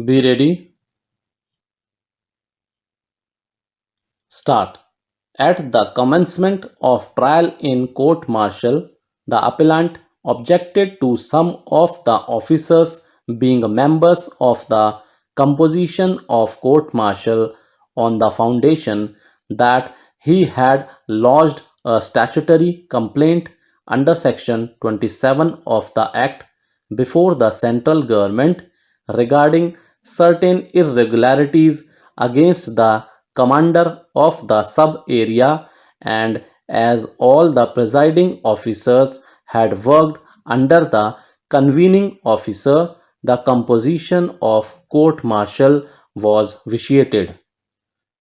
Be ready. Start. At the commencement of trial in court martial, the appellant objected to some of the officers being members of the composition of court martial on the foundation that he had lodged a statutory complaint under section 27 of the Act before the central government regarding certain irregularities against the commander of the sub area, and as all the presiding officers had worked under the convening officer, the composition of court martial was vitiated.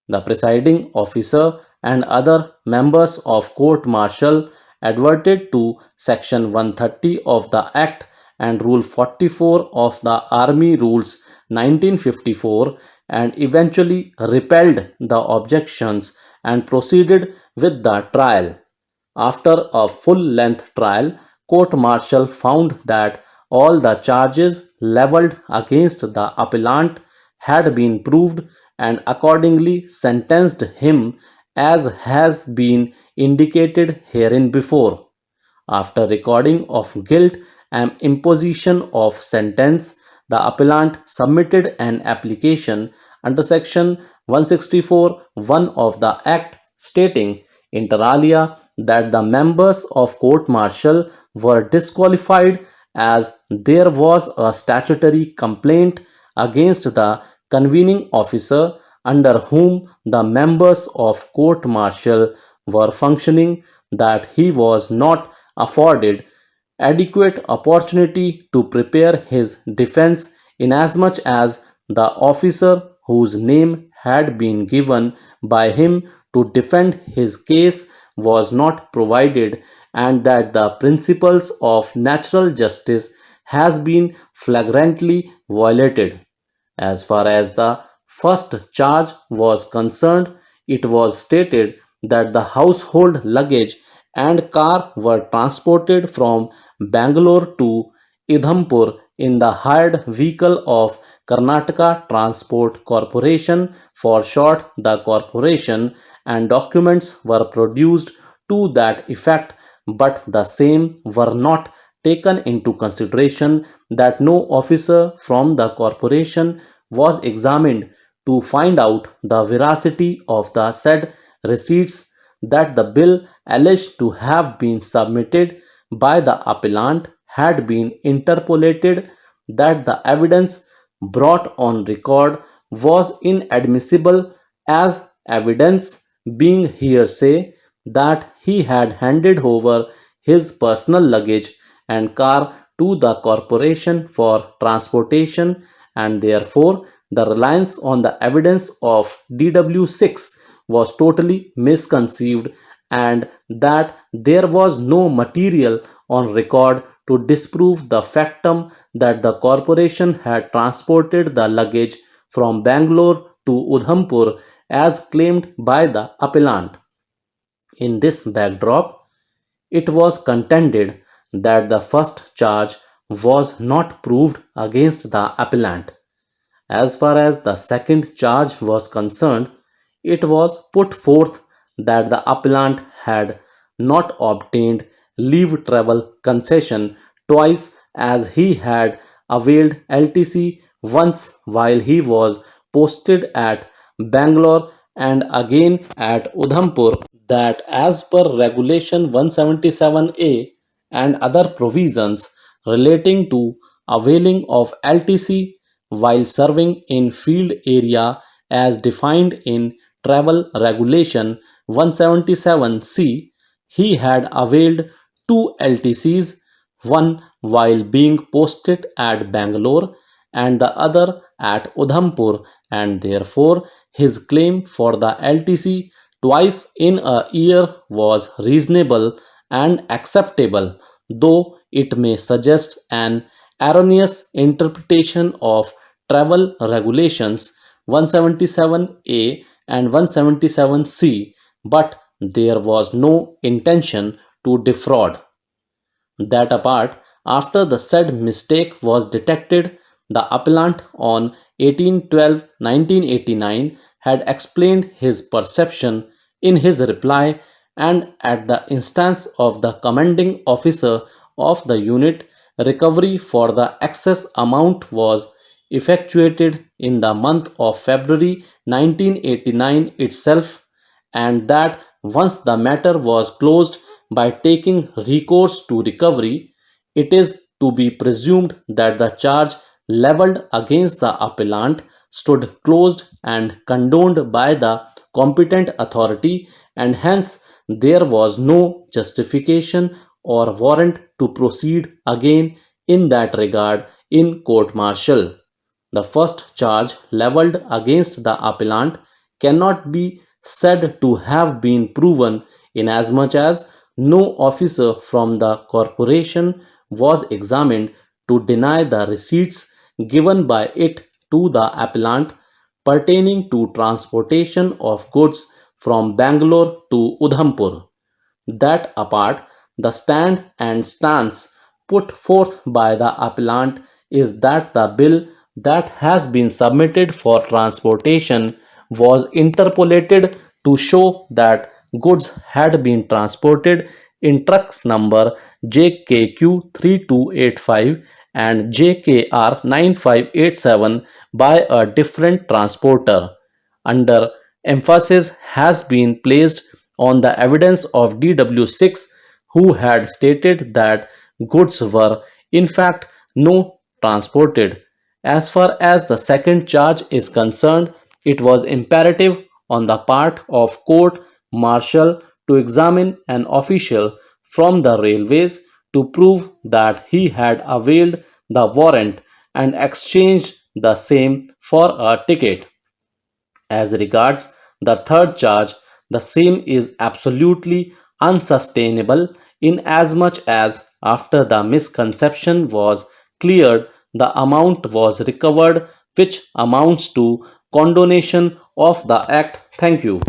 The presiding officer and other members of court martial adverted to section 130 of the Act and rule 44 of the Army Rules 1954 and eventually repelled the objections and proceeded with the trial. After a full-length trial, court-martial found that all the charges leveled against the appellant had been proved and accordingly sentenced him as has been indicated herein before. After recording of guilt and imposition of sentence, the appellant submitted an application under section 164(1) of the Act stating inter alia that the members of court martial were disqualified as there was a statutory complaint against the convening officer under whom the members of court martial were functioning, that he was not afforded adequate opportunity to prepare his defense inasmuch as the officer whose name had been given by him to defend his case was not provided, and that the principles of natural justice has been flagrantly violated. As far as the first charge was concerned, it was stated that the household luggage and car were transported from Bangalore to Idhampur in the hired vehicle of Karnataka Transport Corporation, for short the corporation, and documents were produced to that effect, but the same were not taken into consideration, that no officer from the corporation was examined to find out the veracity of the said receipts, that the bill alleged to have been submitted by the appellant had been interpolated, that the evidence brought on record was inadmissible as evidence, being hearsay, that he had handed over his personal luggage and car to the corporation for transportation, and therefore the reliance on the evidence of DW6 was totally misconceived, and that there was no material on record to disprove the factum that the corporation had transported the luggage from Bangalore to Udhampur as claimed by the appellant. In this backdrop, it was contended that the first charge was not proved against the appellant. As far as the second charge was concerned, it was put forth that the appellant had not obtained leave travel concession twice, as he had availed LTC once while he was posted at Bangalore and again at Udhampur, that as per regulation 177A and other provisions relating to availing of LTC while serving in field area as defined in travel regulation 177C, he had availed two LTCs, one while being posted at Bangalore and the other at Udhampur, and therefore his claim for the LTC twice in a year was reasonable and acceptable, though it may suggest an erroneous interpretation of travel regulations 177A and 177C, but there was no intention to defraud. That apart, after the said mistake was detected, The appellant on 18/12/1989 had explained his perception in his reply, and at the instance of the commanding officer of the unit, recovery for the excess amount was effectuated in the month of February 1989 itself, and that once the matter was closed by taking recourse to recovery, it is to be presumed that the charge leveled against the appellant stood closed and condoned by the competent authority, and hence there was no justification or warrant to proceed again in that regard in court martial. The first charge leveled against the appellant cannot be said to have been proven, inasmuch as no officer from the corporation was examined to deny the receipts given by it to the appellant pertaining to transportation of goods from Bangalore to Udhampur. That apart, the stand and stance put forth by the appellant is that the bill that has been submitted for transportation was interpolated to show that goods had been transported in trucks number JKQ 3285 and JKR 9587 by a different transporter. Under emphasis has been placed on the evidence of DW6, who had stated that goods were in fact no transported. As far as the second charge is concerned, it was imperative on the part of court martial to examine an official from the railways to prove that he had availed the warrant and exchanged the same for a ticket. As regards the third charge, the same is absolutely unsustainable inasmuch as after the misconception was cleared, the amount was recovered, which amounts to condonation of the act. Thank you.